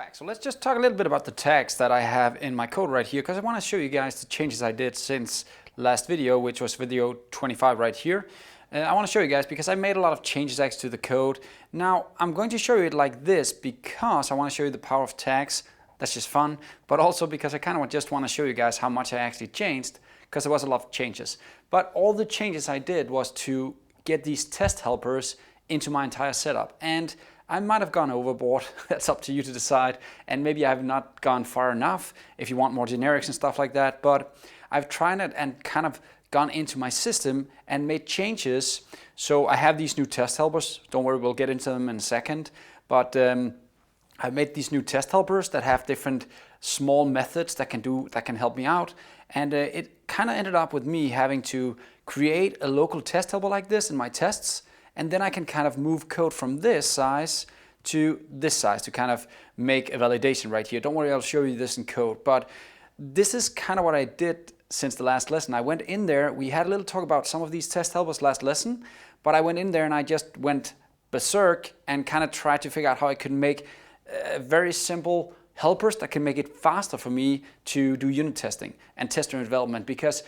back. So let's just talk a little bit about the tags that I have in my code right here, because I want to show you guys the changes I did since last video, which was video 25 right here. I want to show you guys because I made a lot of changes actually to the code. Now I'm going to show you it like this because I want to show you the power of tags. That's just fun, but also because I kind of just want to show you guys how much I actually changed, because there was a lot of changes. But all the changes I did was to get these test helpers into my entire setup, and I might have gone overboard. That's up to you to decide, and maybe I have not gone far enough if you want more generics and stuff like that, but I've tried it and kind of gone into my system and made changes. So I have these new test helpers. Don't worry, we'll get into them in a second, but I made these new test helpers that have different small methods that can help me out, and it kind of ended up with me having to create a local test helper like this in my tests, and then I can kind of move code from this size to this size to kind of make a validation right here. Don't worry, I'll show you this in code, but this is kind of what I did since the last lesson. I went in there, we had a little talk about some of these test helpers last lesson, but I went in there and I just went berserk and kind of tried to figure out how I could make very simple helpers that can make it faster for me to do unit testing and test-driven development, because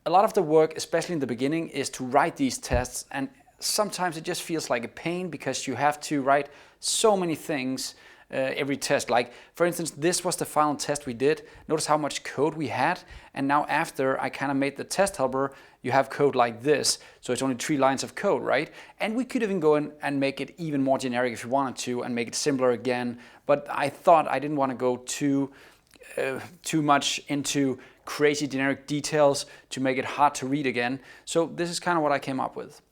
a lot of the work, especially in the beginning, is to write these tests, and sometimes it just feels like a pain because you have to write so many things every test. Like, for instance, this was the final test we did. Notice how much code we had, and now after I kind of made the test helper, you have code like this, so it's only 3 lines of code, right? And we could even go in and make it even more generic if you wanted to, and make it simpler again, but I thought I didn't want to go too much into crazy generic details to make it hard to read again. So this is kind of what I came up with.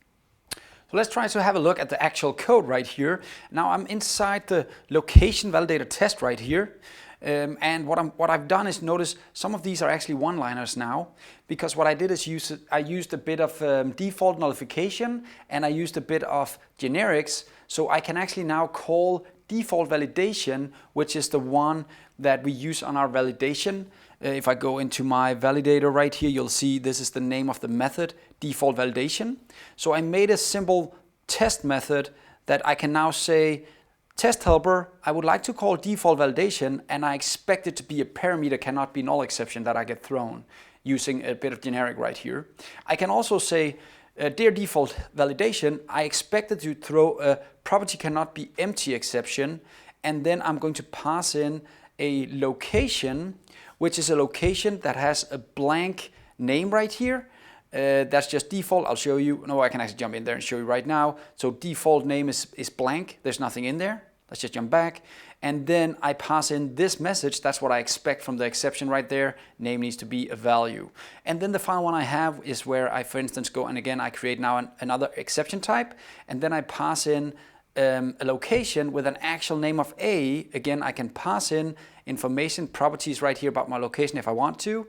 So let's try to have a look at the actual code right here. Now I'm inside the location validator test right here. And what I've done is notice some of these are actually one-liners now, because what I did is I used a bit of default nullification and I used a bit of generics, so I can actually now call default validation, which is the one that we use on our validation. If I go into my validator right here, you'll see this is the name of the method, default validation. So I made a simple test method that I can now say, test helper, I would like to call default validation, and I expect it to be a parameter, cannot be null exception that I get thrown, using a bit of generic right here. I can also say, dear default validation, I expect it to throw a property cannot be empty exception, and then I'm going to pass in a location, which is a location that has a blank name right here. That's just default. I'll show you. No, I can actually jump in there and show you right now. So default name is blank. There's nothing in there. Let's just jump back. And then I pass in this message. That's what I expect from the exception right there. Name needs to be a value. And then the final one I have is where I, for instance, go and again, I create now another exception type. And then I pass in a location with an actual name of A. Again, I can pass in information, properties right here about my location if I want to.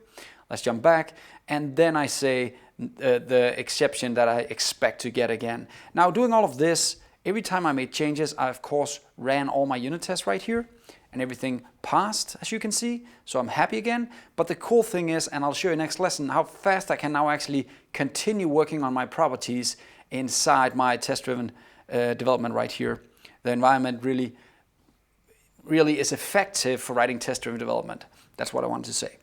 Let's jump back. And then I say the exception that I expect to get again. Now, doing all of this, every time I made changes, I of course ran all my unit tests right here, and everything passed, as you can see. So I'm happy again. But the cool thing is, and I'll show you next lesson, how fast I can now actually continue working on my properties inside my test-driven development right here. The environment really is effective for writing test-driven development. That's what I wanted to say.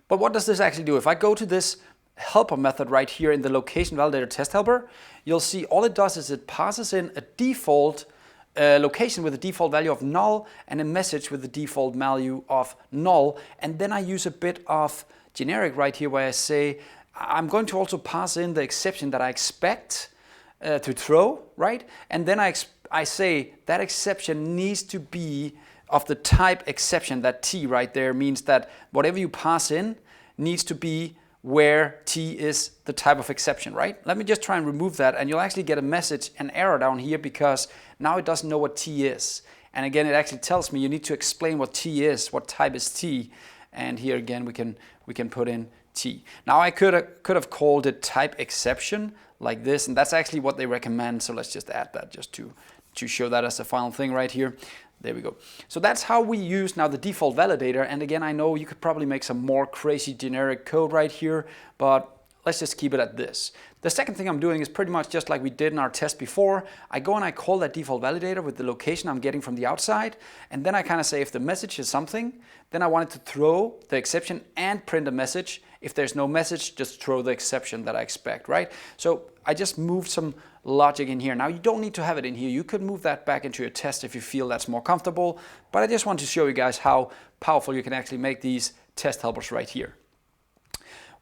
But what does this actually do? If I go to this helper method right here in the location validator test helper, you'll see all it does is it passes in a default location with a default value of null and a message with the default value of null. And then I use a bit of generic right here where I say, I'm going to also pass in the exception that I expect to throw, right? And then I say that exception needs to be of the type exception. That T right there means that whatever you pass in needs to be where T is the type of exception, right? Let me just try and remove that, and you'll actually get a message, an error down here, because now it doesn't know what T is. And again, it actually tells me you need to explain what T is, what type is T. And here again, we can put in T. Now I could have called it type exception like this, and that's actually what they recommend. So let's just add that just to show that as a final thing right here. There we go. So that's how we use now the default validator. And again, I know you could probably make some more crazy generic code right here, but let's just keep it at this. The second thing I'm doing is pretty much just like we did in our test before. I go and I call that default validator with the location I'm getting from the outside, and then I kind of say if the message is something, then I want it to throw the exception and print a message. If there's no message, just throw the exception that I expect, right? So I just moved some logic in here. Now you don't need to have it in here. You could move that back into your test if you feel that's more comfortable, but I just want to show you guys how powerful you can actually make these test helpers right here.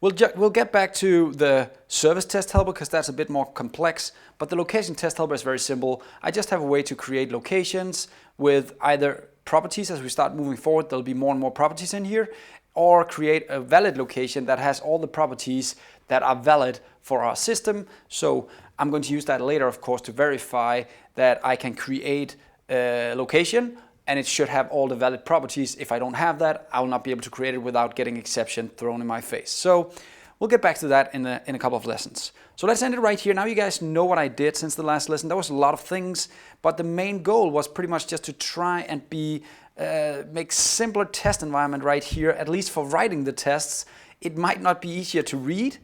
We'll get back to the service test helper because that's a bit more complex, but the location test helper is very simple. I just have a way to create locations with either properties. As we start moving forward, there'll be more and more properties in here, or create a valid location that has all the properties that are valid for our system. So I'm going to use that later, of course, to verify that I can create a location and it should have all the valid properties. If I don't have that, I will not be able to create it without getting exception thrown in my face. So we'll get back to that in a couple of lessons. So let's end it right here. Now you guys know what I did since the last lesson. There was a lot of things, but the main goal was pretty much just to try and make simpler test environment right here, at least for writing the tests. It might not be easier to read,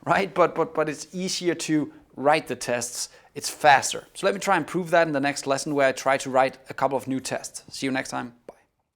right? But it's easier to write the tests. It's faster. So let me try and prove that in the next lesson where I try to write a couple of new tests. See you next time.